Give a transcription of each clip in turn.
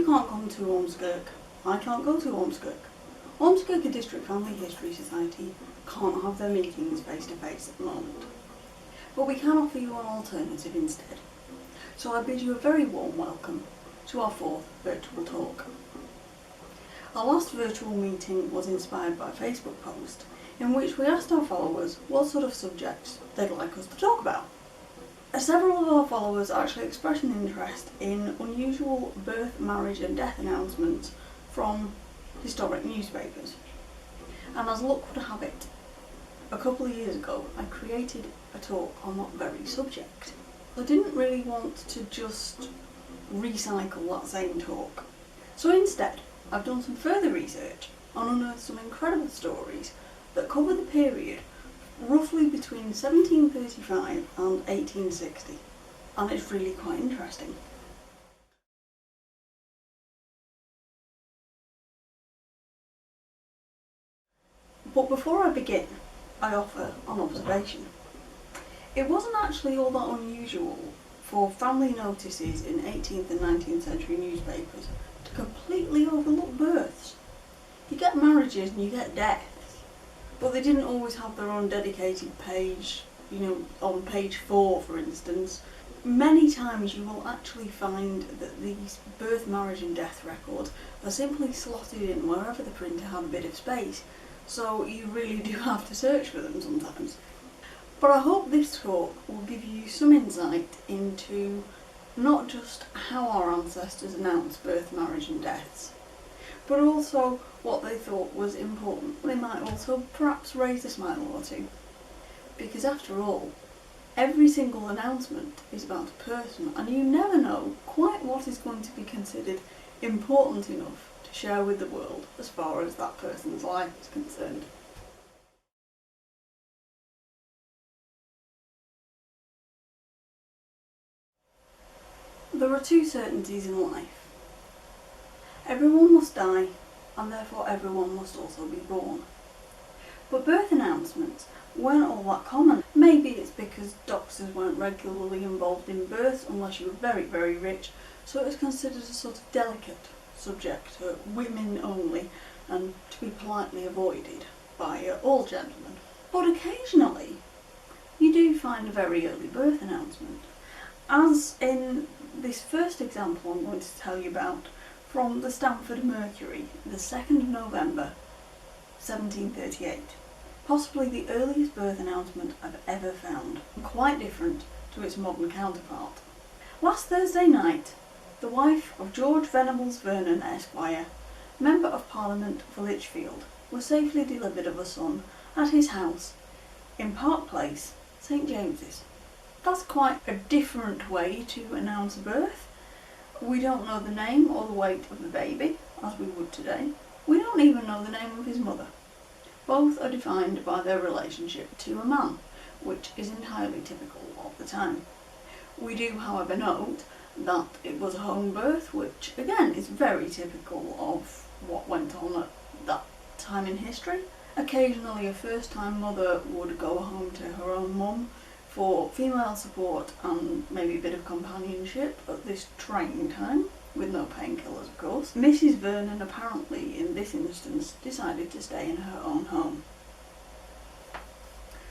you can't come to Ormskirk, I can't go to Ormskirk. Ormskirk District Family History Society can't have their meetings face to face at the moment, but we can offer you an alternative instead. So I bid you a very warm welcome to our 4th virtual talk. Our last virtual meeting was inspired by a Facebook post in which we asked our followers what sort of subjects they'd like us to talk about. Several of our followers actually expressed an interest in unusual birth, marriage and death announcements from historic newspapers. And as luck would have it, a couple of years ago I created a talk on that very subject. I didn't really want to just recycle that same talk. So instead, I've done some further research and unearthed some incredible stories that cover the period roughly between 1735 and 1860, and it's really quite interesting. But before I begin, I offer an observation. It wasn't actually all that unusual for family notices in 18th and 19th century newspapers to completely overlook births. You get marriages and you get deaths, but they didn't always have their own dedicated page, on page 4 for instance. Many times you will actually find that these birth, marriage and death records are simply slotted in wherever the printer had a bit of space, so you really do have to search for them sometimes. But I hope this talk will give you some insight into not just how our ancestors announced birth, marriage and deaths, but also what they thought was important. They might also perhaps raise a smile or two, because after all, every single announcement is about a person, and you never know quite what is going to be considered important enough to share with the world as far as that person's life is concerned. There are two certainties in life. Everyone must die, and therefore everyone must also be born. But birth announcements weren't all that common. Maybe it's because doctors weren't regularly involved in births unless you were very, very rich, so it was considered a sort of delicate subject, women only, and to be politely avoided by all gentlemen. But occasionally you do find a very early birth announcement, as in this first example I'm going to tell you about from the Stamford Mercury, the 2nd of November 1738. Possibly the earliest birth announcement I've ever found, quite different to its modern counterpart. Last Thursday night, the wife of George Venables Vernon, Esquire, Member of Parliament for Lichfield, was safely delivered of a son at his house in Park Place, St James's. That's quite a different way to announce a birth. We don't know the name or the weight of the baby, as we would today. We don't even know the name of his mother. Both are defined by their relationship to a man, which is entirely typical of the time. We do, however, note that it was a home birth, which again is very typical of what went on at that time in history. Occasionally a first-time mother would go home to her own mum for female support and maybe a bit of companionship at this trying time, with no painkillers of course. Mrs Vernon apparently in this instance decided to stay in her own home.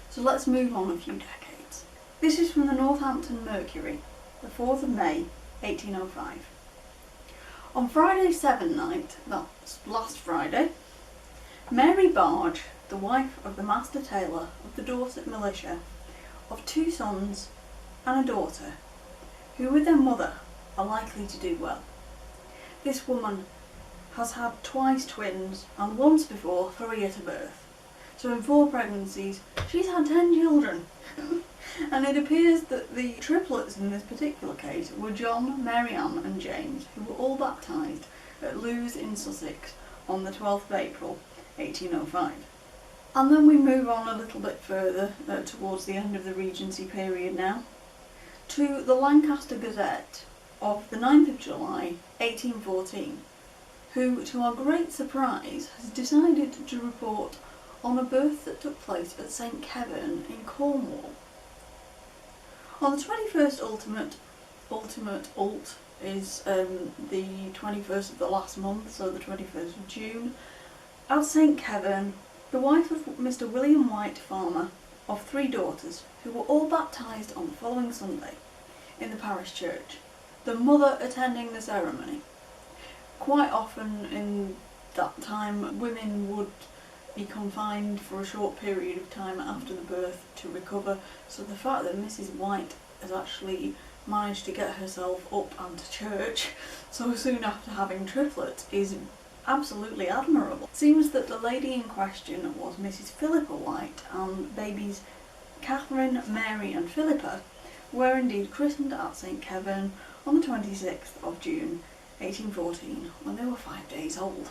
So let's move on a few decades. This is from the Northampton Mercury, the 4th of May 1805. On Friday seven-night, that's last Friday, Mary Barge, the wife of the Master Tailor of the Dorset Militia, of 2 sons and a daughter, who with their mother are likely to do well. This woman has had twice twins and once before 3 at a birth. So in 4 pregnancies, she's had 10 children. And it appears that the triplets in this particular case were John, Mary Ann and James, who were all baptised at Lewes in Sussex on the 12th of April 1805. And then we move on a little bit further towards the end of the Regency period now, to the Lancaster Gazette of the 9th of July 1814, who, to our great surprise, has decided to report on a birth that took place at St Keverne in Cornwall. On the 21st is the 21st of the last month, so the 21st of June, at St Kevin, the wife of Mr William White, farmer, of 3 daughters, who were all baptised on the following Sunday in the parish church, the mother attending the ceremony. Quite often in that time, women would be confined for a short period of time after the birth to recover, so the fact that Mrs White has actually managed to get herself up and to church so soon after having triplets is absolutely admirable. It seems that the lady in question was Mrs Philippa White, and babies Catherine, Mary and Philippa were indeed christened at St Kevin on the 26th of June 1814 when they were 5 days old.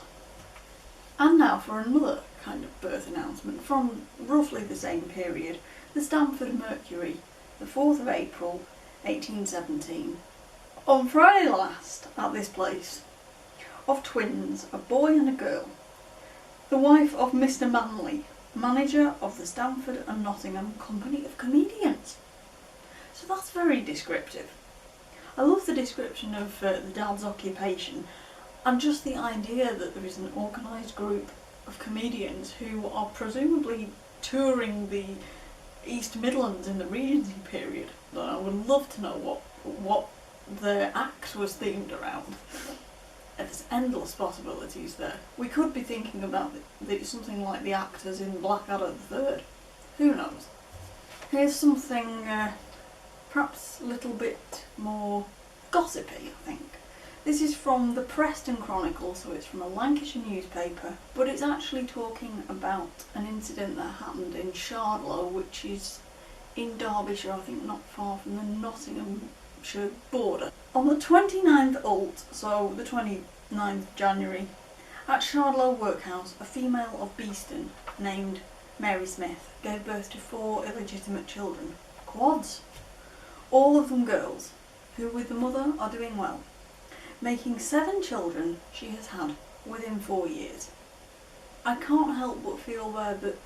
And now for another kind of birth announcement from roughly the same period, the Stamford Mercury, the 4th of April 1817. On Friday last, at this place, of twins, a boy and a girl, the wife of Mr Manley, manager of the Stamford and Nottingham Company of Comedians. So that's very descriptive. I love the description of the dad's occupation, and just the idea that there is an organised group of comedians who are presumably touring the East Midlands in the Regency period. I would love to know what their act was themed around. There's endless possibilities there. We could be thinking about something like the actors in Blackadder III. Who knows? Here's something perhaps a little bit more gossipy, I think. This is from the Preston Chronicle, so it's from a Lancashire newspaper, but it's actually talking about an incident that happened in Shardlow, which is in Derbyshire, I think not far from the Nottinghamshire border. On the 29th ult, so the 29th January, at Shardlow Workhouse, a female of Beeston named Mary Smith gave birth to 4 illegitimate children, quads, all of them girls, who with the mother are doing well, making 7 children she has had within 4 years. I can't help but feel there that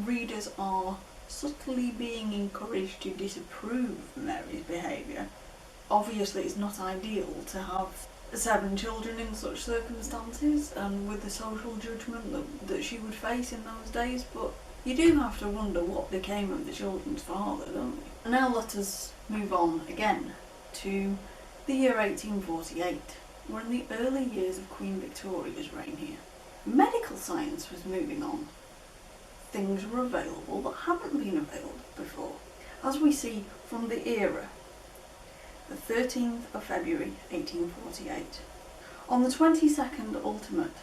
readers are subtly being encouraged to disapprove Mary's behaviour. Obviously it's not ideal to have 7 children in such circumstances and with the social judgment that she would face in those days, but you do have to wonder what became of the children's father, don't you? Now let us move on again to the year 1848. We're in the early years of Queen Victoria's reign here. Medical science was moving on. Things were available that hadn't been available before, as we see from the era. The 13th of February 1848. On the 22nd ultimate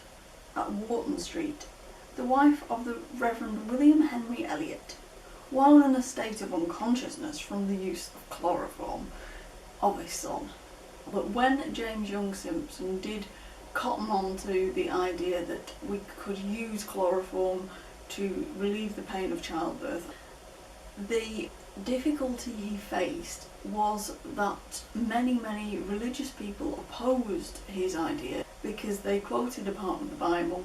at Wharton Street, the wife of the Reverend William Henry Elliot, while in a state of unconsciousness from the use of chloroform of his son. But when James Young Simpson did cotton on to the idea that we could use chloroform to relieve the pain of childbirth, the difficulty he faced was that many religious people opposed his idea because they quoted a part of the Bible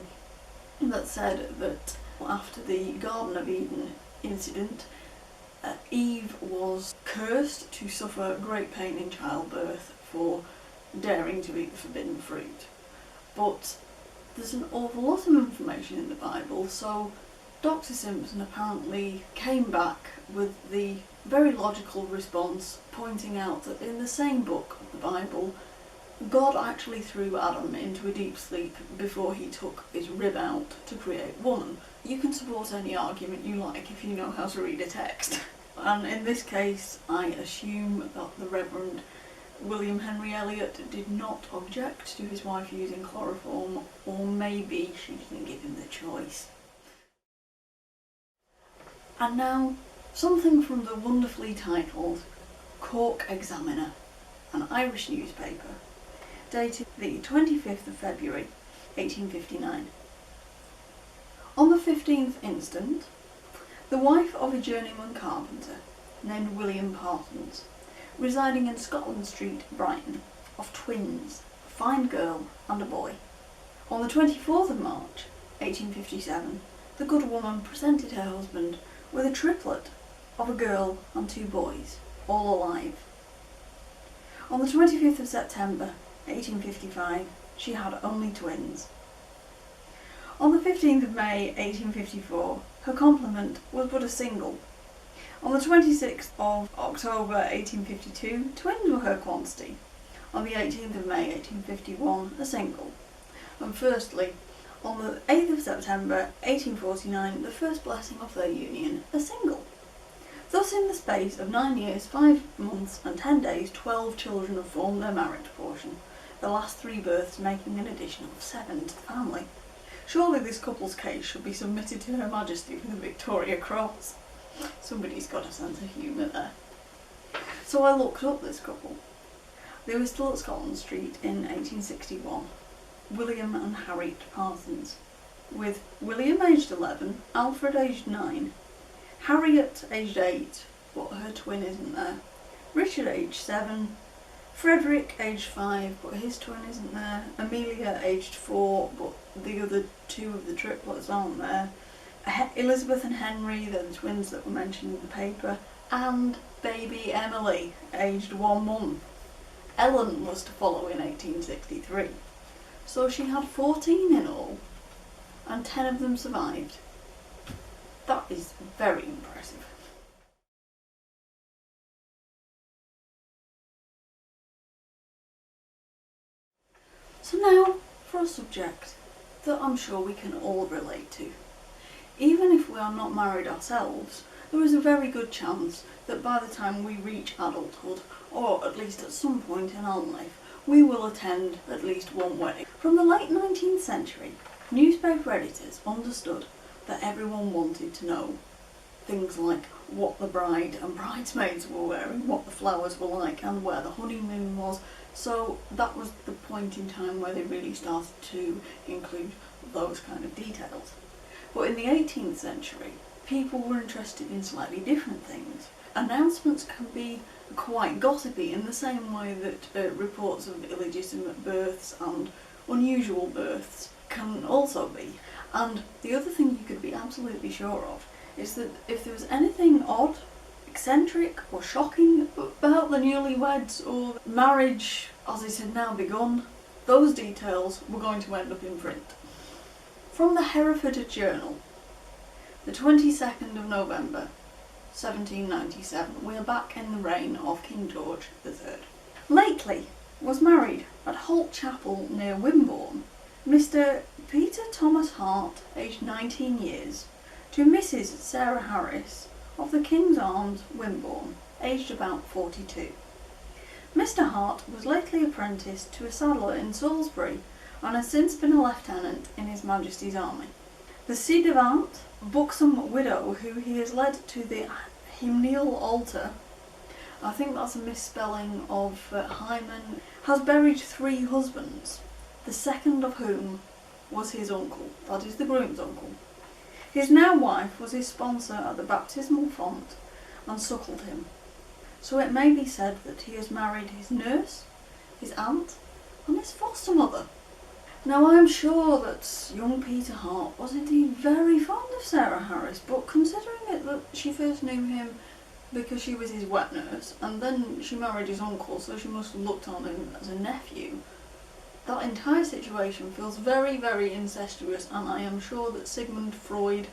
that said that after the Garden of Eden incident, Eve was cursed to suffer great pain in childbirth for daring to eat the forbidden fruit. But there's an awful lot of information in the Bible, so Dr. Simpson apparently came back with the very logical response, pointing out that in the same book of the Bible, God actually threw Adam into a deep sleep before he took his rib out to create woman. You can support any argument you like if you know how to read a text. And in this case, I assume that the Reverend William Henry Elliot did not object to his wife using chloroform, or maybe she didn't give him the choice. And now, something from the wonderfully titled Cork Examiner, an Irish newspaper, dated the 25th of February 1859. On the 15th instant, the wife of a journeyman carpenter named William Parsons, residing in Scotland Street, Brighton, of twins, a fine girl and a boy. On the 24th of March 1857, the good woman presented her husband with a triplet of a girl and 2 boys, all alive. On the 25th of September 1855, she had only twins. On the 15th of May 1854, her complement was but a single. On the 26th of October 1852, twins were her quantity. On the 18th of May 1851, a single. And firstly, on the 8th of September 1849, the first blessing of their union, a single. Thus in the space of 9 years, 5 months and 10 days, 12 children have formed their marriage portion, the last 3 births making an addition of 7 to the family. Surely this couple's case should be submitted to Her Majesty for the Victoria Cross. Somebody's got a sense of humour there. So I looked up this couple. They were still at Scotland Street in 1861, William and Harriet Parsons, with William aged 11, Alfred aged 9, Harriet aged 8, but her twin isn't there, Richard aged 7, Frederick aged 5, but his twin isn't there, Amelia aged 4, but the other 2 of the triplets aren't there, Elizabeth and Henry, they're the twins that were mentioned in the paper, and baby Emily, aged 1 month. Ellen was to follow in 1863. So she had 14 in all, and 10 of them survived. That is very impressive. So now for a subject that I'm sure we can all relate to. Even if we are not married ourselves, there is a very good chance that by the time we reach adulthood, or at least at some point in our life, we will attend at least one wedding. From the late 19th century, newspaper editors understood that everyone wanted to know things like what the bride and bridesmaids were wearing, what the flowers were like, and where the honeymoon was. So that was the point in time where they really started to include those kind of details. But in the 18th century, people were interested in slightly different things. Announcements can be quite gossipy in the same way that reports of illegitimate births and unusual births can also be. And the other thing you could be absolutely sure of is that if there was anything odd, eccentric or shocking about the newlyweds or marriage as it had now begun, those details were going to end up in print. From the Hereford Journal, the 22nd of November 1797, we are back in the reign of King George III. Lately was married at Holt Chapel near Wimborne, Mr. Peter Thomas Hart, aged 19 years, to Mrs. Sarah Harris of the King's Arms, Wimborne, aged about 42. Mr. Hart was lately apprenticed to a saddler in Salisbury and has since been a lieutenant in His Majesty's Army. The ci devant, buxom widow who he has led to the hymeneal altar, I think that's a misspelling of hymen, has buried 3 husbands, the second of whom was his uncle, that is the groom's uncle. His now wife was his sponsor at the baptismal font and suckled him. So it may be said that he has married his nurse, his aunt, and his foster mother. Now I am sure that young Peter Hart was indeed very fond of Sarah Harris, but considering it that she first knew him because she was his wet nurse, and then she married his uncle, so she must have looked on him as a nephew, that entire situation feels very, very incestuous, and I am sure that Sigmund Freud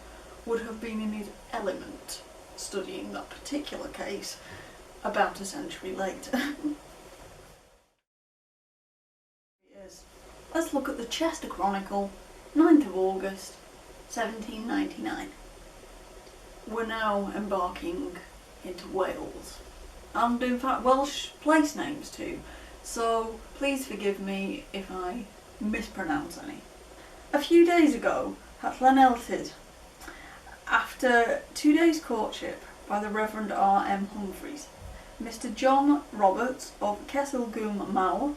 would have been in his element studying that particular case about a century later. Let's look at the Chester Chronicle, 9th of August, 1799. We're now embarking into Wales, and in fact Welsh place names too, so please forgive me if I mispronounce any. A few days ago, at Llaneltyd, after 2 days' courtship by the Reverend R.M. Humphreys, Mr. John Roberts of Kesselgwm Mawr,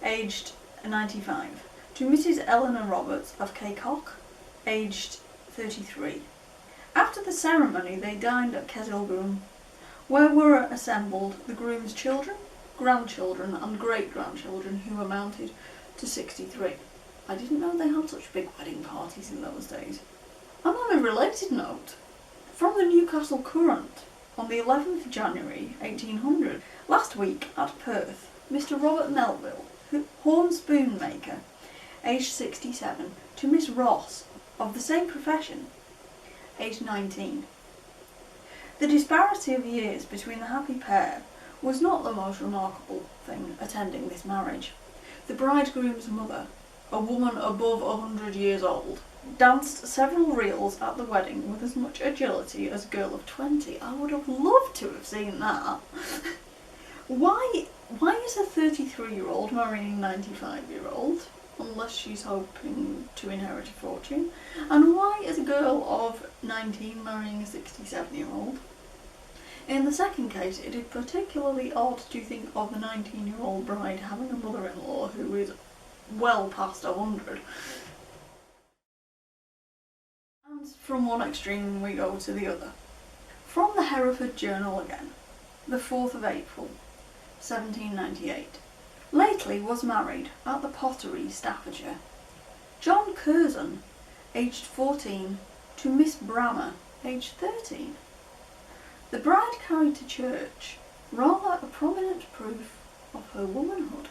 aged 95, to Mrs. Eleanor Roberts of Caycock, aged 33. After the ceremony they dined at Kesselgwm, where were assembled the groom's children, grandchildren and great-grandchildren, who amounted to 63. I didn't know they had such big wedding parties in those days. And on a related note, from the Newcastle Courant, on the 11th of January 1800, last week at Perth, Mr. Robert Melville, horn spoon maker, aged 67, to Miss Ross, of the same profession, aged 19. The disparity of years between the happy pair was not the most remarkable thing attending this marriage. The bridegroom's mother, a woman above 100 years old, danced several reels at the wedding with as much agility as a girl of 20. I would have loved to have seen that. Why is a 33-year-old marrying a 95-year-old? Unless she's hoping to inherit a fortune. And why is a girl of 19 marrying a 67-year-old? In the second case, it is particularly odd to think of the 19-year-old bride having a mother-in-law who is well past 100. And from one extreme we go to the other. From the Hereford Journal again, the 4th of April, 1798. Lately was married at the Pottery, Staffordshire, John Curzon, aged 14, to Miss Brammer, aged 13. The bride carried to church rather a prominent proof of her womanhood.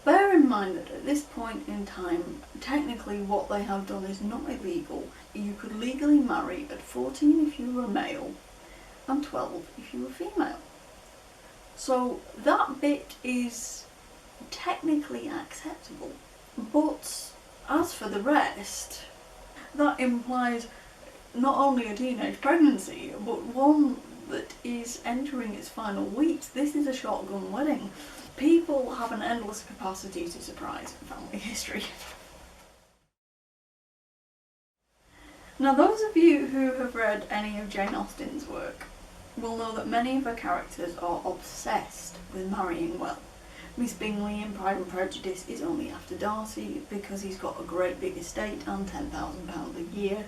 Bear in mind that at this point in time, technically what they have done is not illegal. You could legally marry at 14 if you were male and 12 if you were female. So that bit is technically acceptable. But as for the rest, that implies not only a teenage pregnancy, but one that is entering its final weeks. This is a shotgun wedding. People have an endless capacity to surprise in family history. Now, those of you who have read any of Jane Austen's work will know that many of her characters are obsessed with marrying well. Miss Bingley in Pride and Prejudice is only after Darcy because he's got a great big estate and £10,000 a year,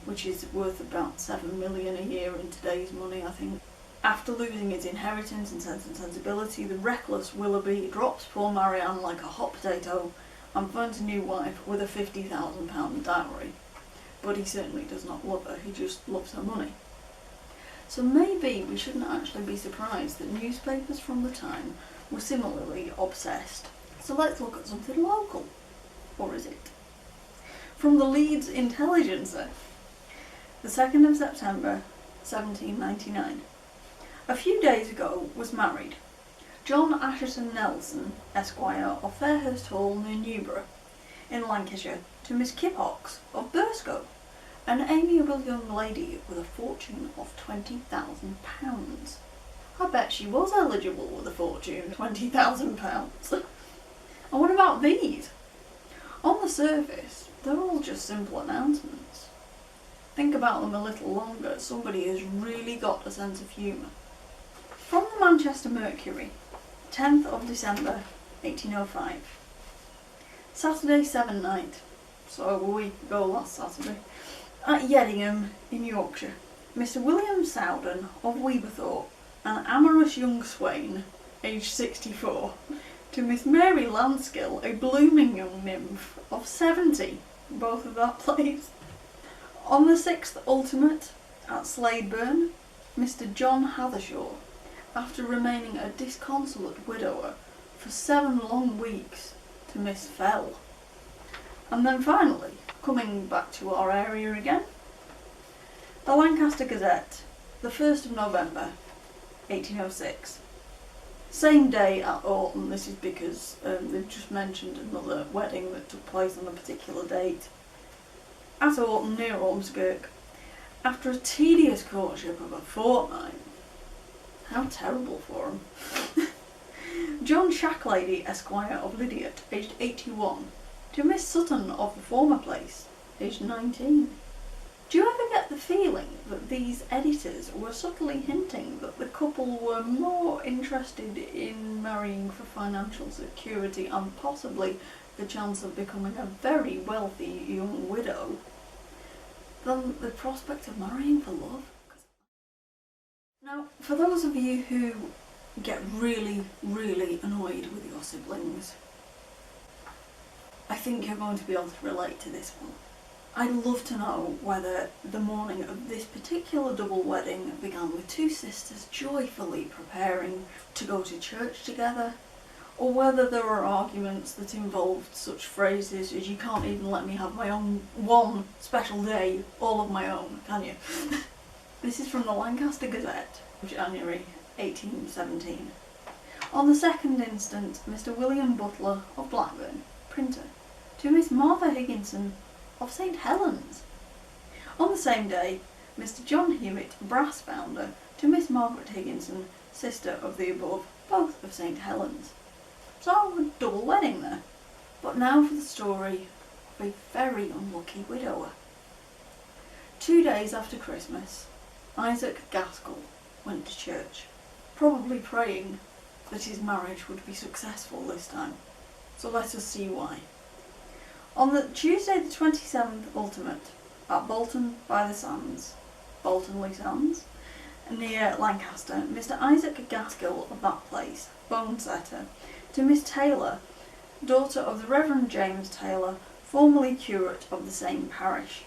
which is worth about £7 million a year in today's money, I think. After losing his inheritance and Sense and Sensibility, the reckless Willoughby drops poor Marianne like a hot potato and finds a new wife with a £50,000 dowry. But he certainly does not love her, he just loves her money. So maybe we shouldn't actually be surprised that newspapers from the time were similarly obsessed. So let's look at something local. Or is it? From the Leeds Intelligencer, the 2nd of September, 1799. A few days ago was married John Asherton Nelson, Esquire, of Fairhurst Hall near Newborough, in Lancashire, to Miss Kippox of Burscough, an amiable young lady with a fortune of £20,000. I bet she was eligible with a fortune of £20,000. And what about these? On the surface, they're all just simple announcements. Think about them a little longer, somebody has really got a sense of humour. From the Manchester Mercury, 10th of December, 1805. Saturday 7 night, so a week ago last Saturday, at Yeddingham in Yorkshire, Mr. William Sowden of Weberthorpe, an amorous young swain, aged 64, to Miss Mary Landskill, a blooming young nymph of 70, both of that place. On the 6th ultimate, at Sladeburn, Mr. John Hathershaw, after remaining a disconsolate widower for 7 long weeks, to Miss Fell. And then finally, coming back to our area again, the Lancaster Gazette, the 1st of November, 1806. Same day at Orton. This is because they've just mentioned another wedding that took place on a particular date. At Orton, near Ormskirk, after a tedious courtship of a fortnight. How terrible for him. John Shacklady, Esquire, of Lydiat, aged 81, to Miss Sutton of the former place, aged 19. Do you ever get the feeling that these editors were subtly hinting that the couple were more interested in marrying for financial security and possibly the chance of becoming a very wealthy young widow than the prospect of marrying for love? Now, for those of you who get really, really annoyed with your siblings, I think you're going to be able to relate to this one. I'd love to know whether the morning of this particular double wedding began with two sisters joyfully preparing to go to church together, or whether there are arguments that involved such phrases as "you can't even let me have my own one special day all of my own, can you?" This is from the Lancaster Gazette of January 1817. On the 2nd instant, Mr. William Butler of Blackburn, printer, to Miss Martha Higginson of St. Helens. On the same day, Mr. John Hewitt, brass founder, to Miss Margaret Higginson, sister of the above, both of St. Helens. So a double wedding there. But now for the story of a very unlucky widower. 2 days after Christmas, Isaac Gaskell went to church, probably praying that his marriage would be successful this time. So let us see why. On the Tuesday the 27th ultimate, at Bolton by the Sands, Bolton-le Sands, near Lancaster, Mr. Isaac Gaskell of that place, bone setter, to Miss Taylor, daughter of the Reverend James Taylor, formerly curate of the same parish.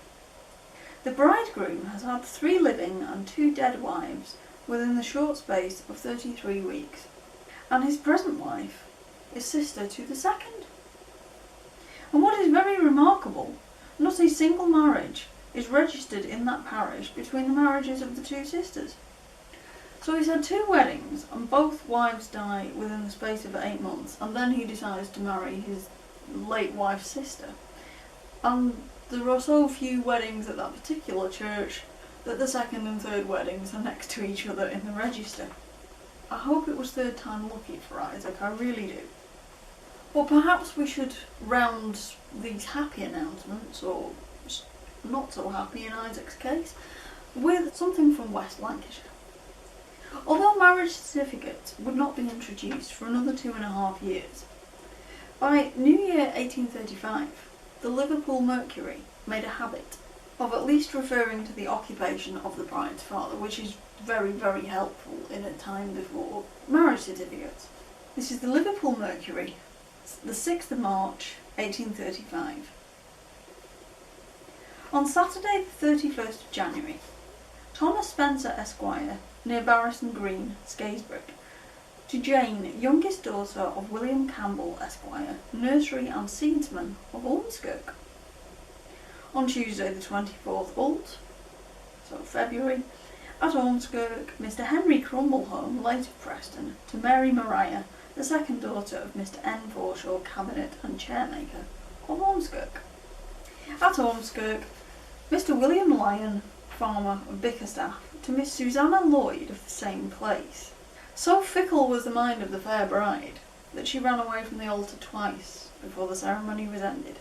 The bridegroom has had 3 living and 2 dead wives within the short space of 33 weeks, and his present wife is sister to the second. And what is very remarkable, not a single marriage is registered in that parish between the marriages of the 2 sisters. So he's had 2 weddings, and both wives die within the space of 8 months, and then he decides to marry his late wife's sister. And there are so few weddings at that particular church that the 2nd and 3rd weddings are next to each other in the register. I hope it was 3rd time lucky for Isaac, I really do. But perhaps we should round these happy announcements, or not so happy in Isaac's case, with something from West Lancashire. Although marriage certificates would not be introduced for another 2.5 years, by New Year 1835, the Liverpool Mercury made a habit of at least referring to the occupation of the bride's father, which is very, very helpful in a time before marriage certificates. This is the Liverpool Mercury, the 6th of March 1835. On Saturday the 31st of January, Thomas Spencer Esquire, near Barriston Green, Scarisbrick, to Jane, youngest daughter of William Campbell Esquire, nursery and seedsman of Ormskirk. On Tuesday the 24th ult, so February, at Ormskirk, Mr. Henry Crumblehome, late of Preston, to Mary Maria, the 2nd daughter of Mr. N. Forshaw, cabinet and chairmaker of Ormskirk. At Ormskirk, Mr. William Lyon, farmer of Bickerstaff, to Miss Susanna Lloyd of the same place. So fickle was the mind of the fair bride that she ran away from the altar twice before the ceremony was ended,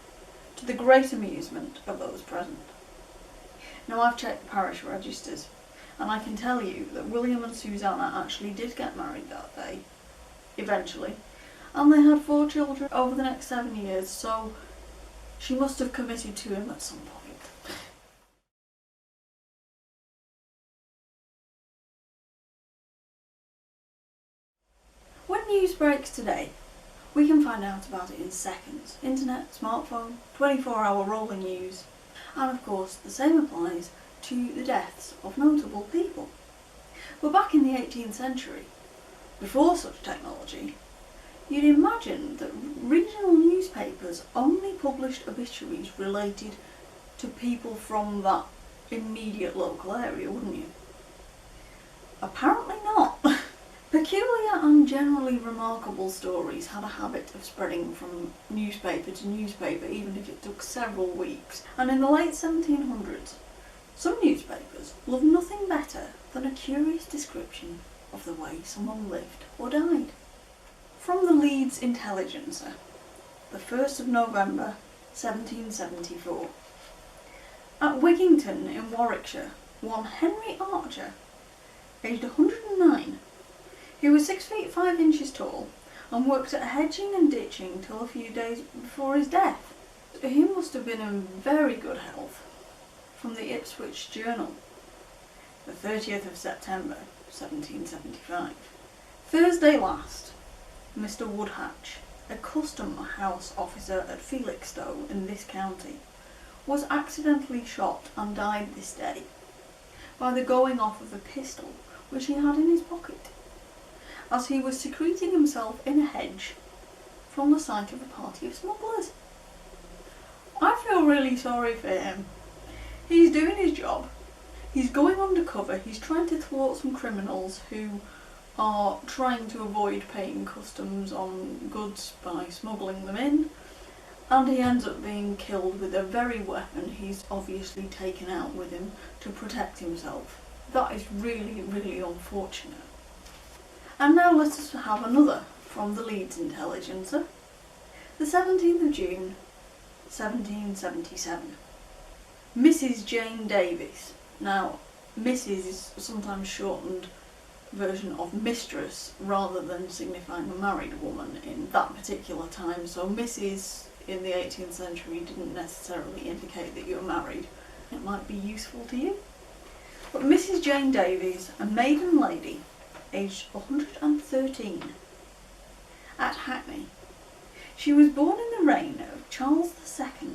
to the great amusement of those present. Now I've checked the parish registers, and I can tell you that William and Susanna actually did get married that day, eventually, and they had 4 children over the next 7 years, so she must have committed to him at some point. When news breaks today, we can find out about it in seconds. Internet, smartphone, 24-hour rolling news. And of course, the same applies to the deaths of notable people. But back in the 18th century, before such technology, you'd imagine that regional newspapers only published obituaries related to people from that immediate local area, wouldn't you? Apparently not. Peculiar and generally remarkable stories had a habit of spreading from newspaper to newspaper, even if it took several weeks, and in the late 1700s, some newspapers loved nothing better than a curious description of the way someone lived or died. From the Leeds Intelligencer, the 1st of November 1774. At Wigington in Warwickshire, one Henry Archer, aged 109, he was 6 feet 5 inches tall and worked at hedging and ditching till a few days before his death. He must have been in very good health. From the Ipswich Journal, the 30th of September 1775. Thursday last, Mr. Woodhatch, a custom house officer at Felixstowe in this county, was accidentally shot and died this day by the going off of a pistol which he had in his pocket, as he was secreting himself in a hedge from the sight of a party of smugglers. I feel really sorry for him. He's doing his job. He's going undercover. He's trying to thwart some criminals who are trying to avoid paying customs on goods by smuggling them in. And he ends up being killed with the very weapon he's obviously taken out with him to protect himself. That is really, really unfortunate. And now let us have another from the Leeds Intelligencer. The 17th of June, 1777. Mrs. Jane Davies. Now, Mrs. is sometimes shortened version of mistress rather than signifying a married woman in that particular time, so Mrs. in the 18th century didn't necessarily indicate that you were married. It might be useful to you. But Mrs. Jane Davies, a maiden lady, aged 113, at Hackney. She was born in the reign of Charles II.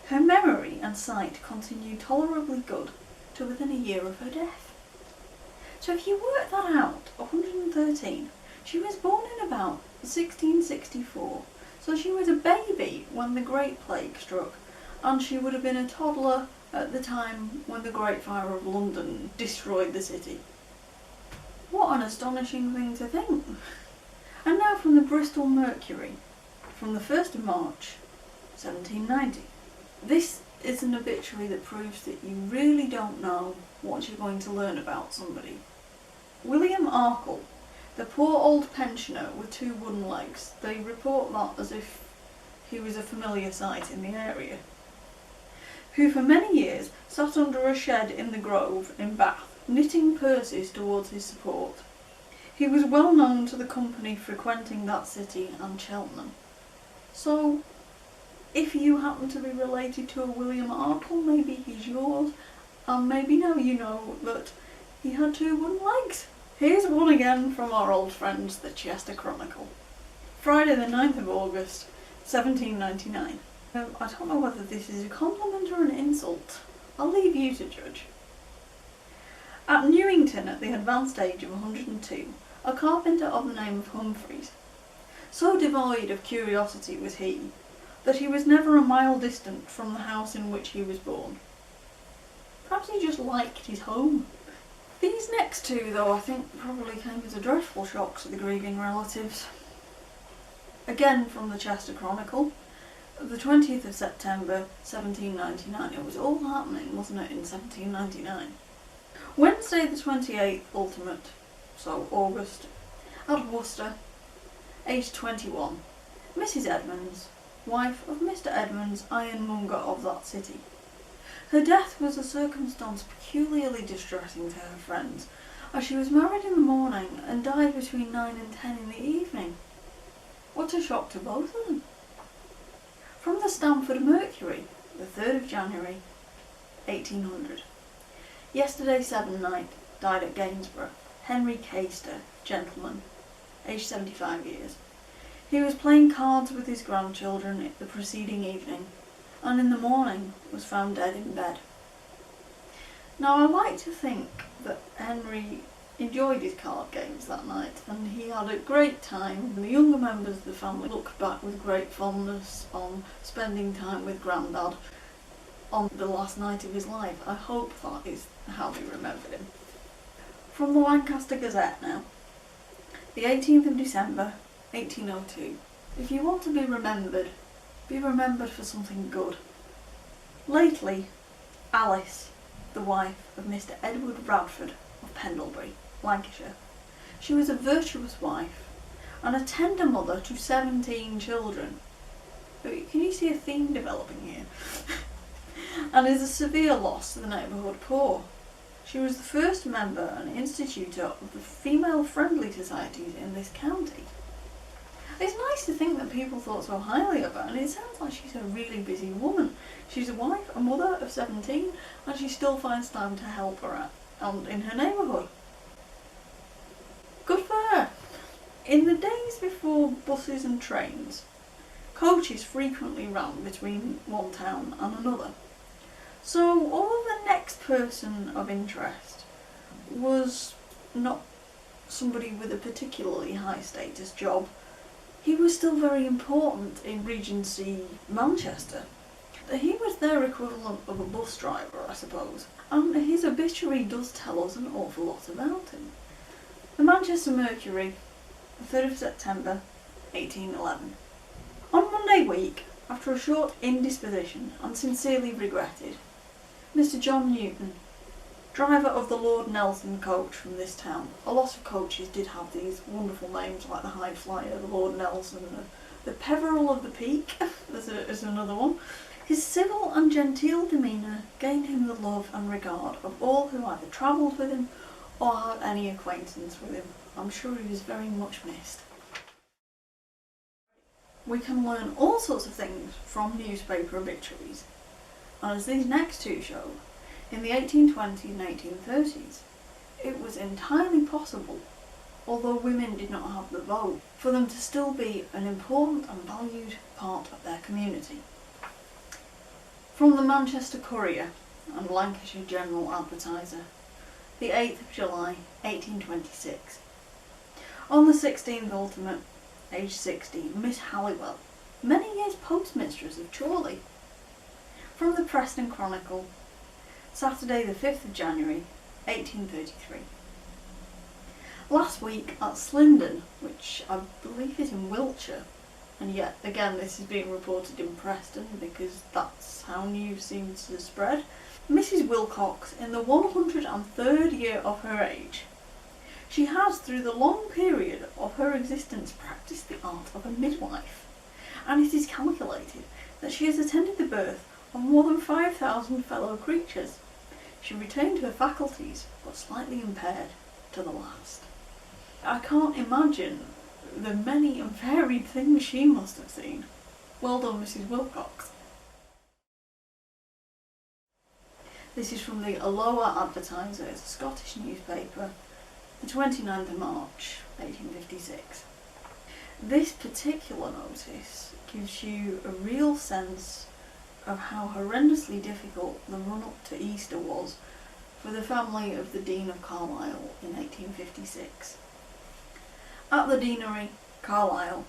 Her memory and sight continued tolerably good to within a year of her death. So if you work that out, 113, she was born in about 1664. So she was a baby when the Great Plague struck, and she would have been a toddler at the time when the Great Fire of London destroyed the city. What an astonishing thing to think. And now from the Bristol Mercury, from the 1st of March, 1790. This is an obituary that proves that you really don't know what you're going to learn about somebody. William Arkle, the poor old pensioner with 2 wooden legs. They report that as if he was a familiar sight in the area. Who for many years sat under a shed in the Grove in Bath, knitting purses towards his support. He was well known to the company frequenting that city and Cheltenham. So, if you happen to be related to a William Arkle, maybe he's yours, and maybe now you know that he had 2 wooden legs. Here's one again from our old friends, the Chester Chronicle. Friday the 9th of August, 1799. I don't know whether this is a compliment or an insult. I'll leave you to judge. At Newington, at the advanced age of 102, a carpenter of the name of Humphreys. So devoid of curiosity was he, that he was never a mile distant from the house in which he was born. Perhaps he just liked his home. These next 2, though, I think probably came as a dreadful shock to the grieving relatives. Again from the Chester Chronicle, the 20th of September, 1799. It was all happening, wasn't it, in 1799. Wednesday the 28th ultimate, so August, at Worcester, aged 21. Mrs. Edmonds, wife of Mr. Edmonds, ironmonger of that city. Her death was a circumstance peculiarly distressing to her friends, as she was married in the morning and died between 9 and 10 in the evening. What a shock to both of them. From the Stamford Mercury, the 3rd of January, 1800. Yesterday 7 night, died at Gainsborough, Henry Caister, gentleman, aged 75 years. He was playing cards with his grandchildren the preceding evening, and in the morning was found dead in bed. Now I like to think that Henry enjoyed his card games that night, and he had a great time, and the younger members of the family look back with great fondness on spending time with Grandad on the last night of his life. I hope that is how they remembered him. From the Lancaster Gazette now, the 18th of December, 1802. If you want to be remembered for something good. Lately, Alice, the wife of Mr. Edward Radford of Pendlebury, Lancashire. She was a virtuous wife and a tender mother to 17 children. Can you see a theme developing here? And is a severe loss to the neighbourhood poor. She was the first member and institutor of the female-friendly societies in this county. It's nice to think that people thought so highly of her, and it sounds like she's a really busy woman. She's a wife, a mother of 17, and she still finds time to help her out in her neighbourhood. Good for her. In the days before buses and trains, coaches frequently ran between one town and another. So although the next person of interest was not somebody with a particularly high status job, he was still very important in Regency Manchester. He was their equivalent of a bus driver, I suppose, and his obituary does tell us an awful lot about him. The Manchester Mercury, the 3rd of September 1811. On Monday week, after a short indisposition and sincerely regretted, Mr. John Newton, driver of the Lord Nelson coach from this town. A lot of coaches did have these wonderful names like the High Flyer, the Lord Nelson, the Peveril of the Peak is another one. His civil and genteel demeanour gained him the love and regard of all who either travelled with him or had any acquaintance with him. I'm sure he was very much missed. We can learn all sorts of things from newspaper obituaries, and as these next two show, in the 1820s and 1830s, it was entirely possible, although women did not have the vote, for them to still be an important and valued part of their community. From the Manchester Courier and Lancashire General Advertiser, the 8th of July 1826. On the 16th ultimate, aged 60, Miss Halliwell, many years postmistress of Chorley. From the Preston Chronicle, Saturday the 5th of January 1833. Last week at Slindon, which I believe is in Wiltshire, and yet again this is being reported in Preston because that's how news seems to spread, Mrs. Wilcox, in the 103rd year of her age, she has through the long period of her existence practised the art of a midwife, and it is calculated that she has attended the birth of more than 5,000 fellow creatures. She retained her faculties, but slightly impaired to the last. I can't imagine the many and varied things she must have seen. Well done, Mrs. Wilcox. This is from the Alloa Advertiser, it's a Scottish newspaper, the 29th of March, 1856. This particular notice gives you a real sense of how horrendously difficult the run-up to Easter was for the family of the Dean of Carlisle in 1856. At the Deanery, Carlisle,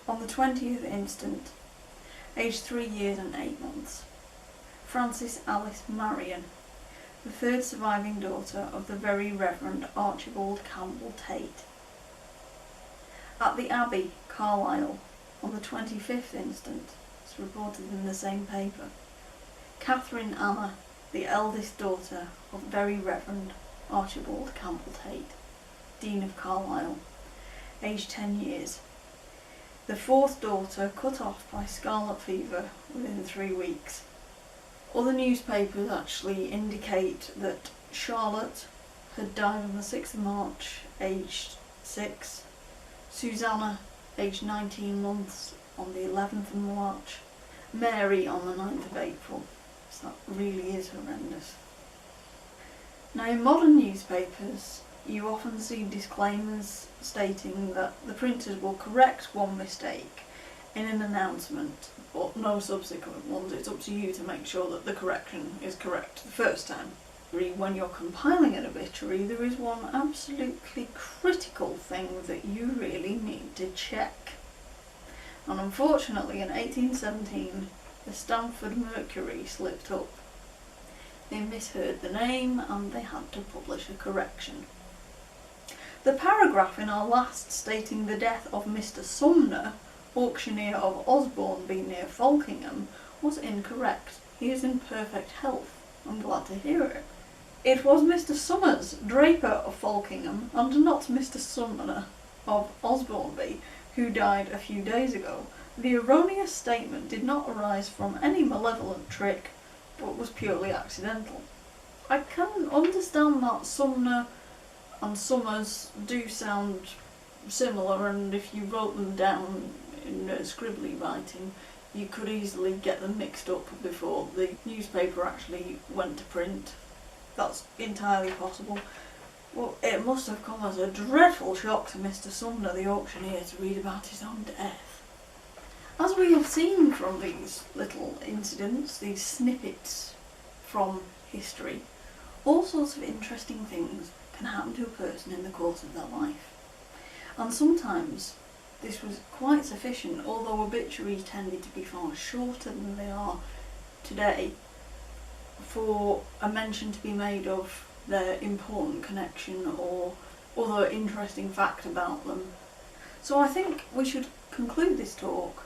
on the 20th instant, aged 3 years and 8 months, Frances Alice Marion, the third surviving daughter of the Very Reverend Archibald Campbell Tate. At the Abbey, Carlisle, on the 25th instant, it's reported in the same paper, Catherine Anna, the eldest daughter of Very Reverend Archibald Campbell Tate, Dean of Carlisle, aged 10 years. The fourth daughter cut off by scarlet fever within 3 weeks. Other newspapers actually indicate that Charlotte had died on the 6th of March, aged 6. Susanna, aged 19 months, on the 11th of March. Mary on the 9th of April. So that really is horrendous. Now in modern newspapers, you often see disclaimers stating that the printers will correct one mistake in an announcement, but no subsequent ones. It's up to you to make sure that the correction is correct the first time. When you're compiling an obituary, there is one absolutely critical thing that you really need to check. And unfortunately in 1817, the Stamford Mercury slipped up. They misheard the name and they had to publish a correction. The paragraph in our last stating the death of Mr. Sumner, auctioneer of Osbornby near Folkingham, was incorrect. He is in perfect health. I'm glad to hear it. It was Mr. Summers, draper of Folkingham, and not Mr. Sumner of Osbornby, who died a few days ago. The erroneous statement did not arise from any malevolent trick, but was purely accidental. I can understand that Sumner and Summers do sound similar, and if you wrote them down in scribbly writing, you could easily get them mixed up before the newspaper actually went to print. That's entirely possible. Well, it must have come as a dreadful shock to Mr. Sumner, the auctioneer, to read about his own death. As we have seen from these little incidents, these snippets from history, all sorts of interesting things can happen to a person in the course of their life. And sometimes this was quite sufficient, although obituaries tended to be far shorter than they are today, for a mention to be made of their important connection or other interesting fact about them. So I think we should conclude this talk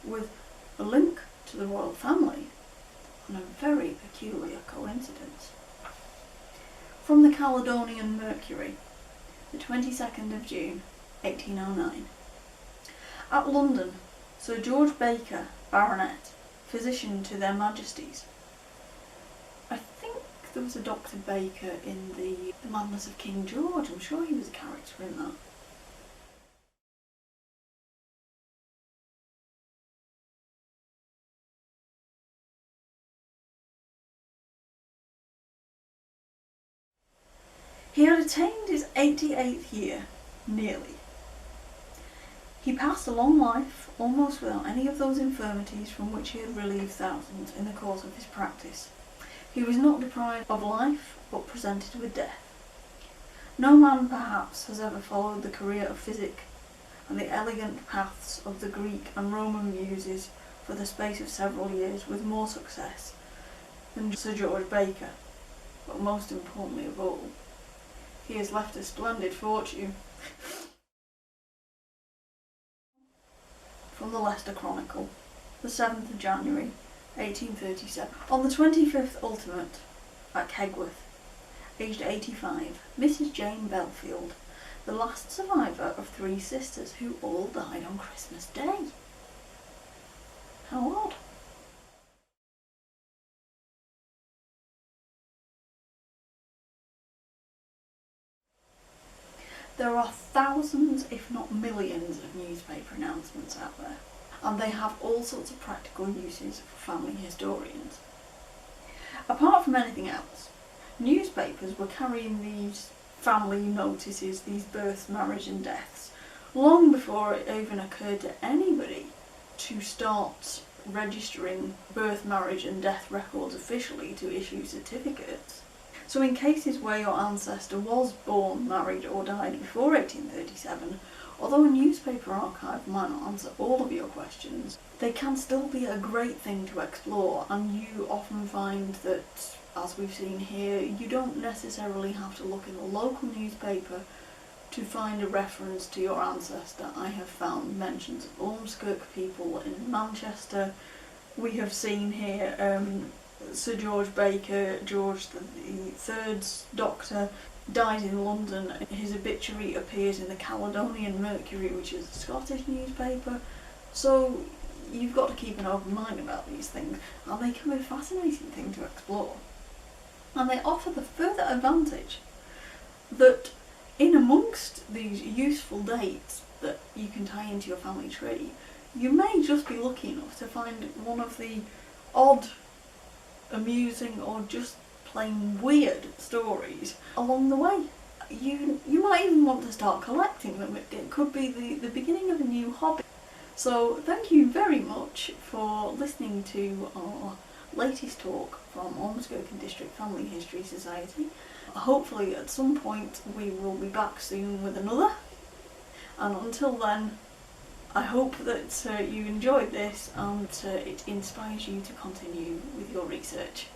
with a link to the royal family and a very peculiar coincidence. From the Caledonian Mercury, the 22nd of June, 1809. At London, Sir George Baker, Baronet, physician to their Majesties. I think there was a Dr. Baker in the Madness of King George. I'm sure he was a character in that. He had attained his 88th year, nearly. He passed a long life, almost without any of those infirmities from which he had relieved thousands in the course of his practice. He was not deprived of life, but presented with death. No man, perhaps, has ever followed the career of physic and the elegant paths of the Greek and Roman muses for the space of several years with more success than Sir George Baker, but most importantly of all, he has left a splendid fortune. From the Leicester Chronicle, the 7th of January, 1837. On the 25th ultimate, at Kegworth, aged 85, Mrs. Jane Belfield, the last survivor of 3 sisters who all died on Christmas Day. How odd. There are thousands, if not millions, of newspaper announcements out there, and they have all sorts of practical uses for family historians. Apart from anything else, newspapers were carrying these family notices, these births, marriage and deaths, long before it even occurred to anybody to start registering birth, marriage and death records officially to issue certificates. So in cases where your ancestor was born, married or died before 1837, although a newspaper archive might not answer all of your questions, they can still be a great thing to explore, and you often find that, as we've seen here, you don't necessarily have to look in the local newspaper to find a reference to your ancestor. I have found mentions of Ormskirk people in Manchester. We have seen here Sir George Baker, George III's doctor, died in London. His obituary appears in the Caledonian Mercury, which is a Scottish newspaper. So you've got to keep an open mind about these things, and they can be a fascinating thing to explore. And they offer the further advantage that in amongst these useful dates that you can tie into your family tree, you may just be lucky enough to find one of the odd, amusing or just plain weird stories along the way. You might even want to start collecting them. It could be the beginning of a new hobby. So thank you very much for listening to our latest talk from Ormskirk District Family History Society. Hopefully at some point we will be back soon with another, and until then I hope that you enjoyed this and it inspires you to continue with your research.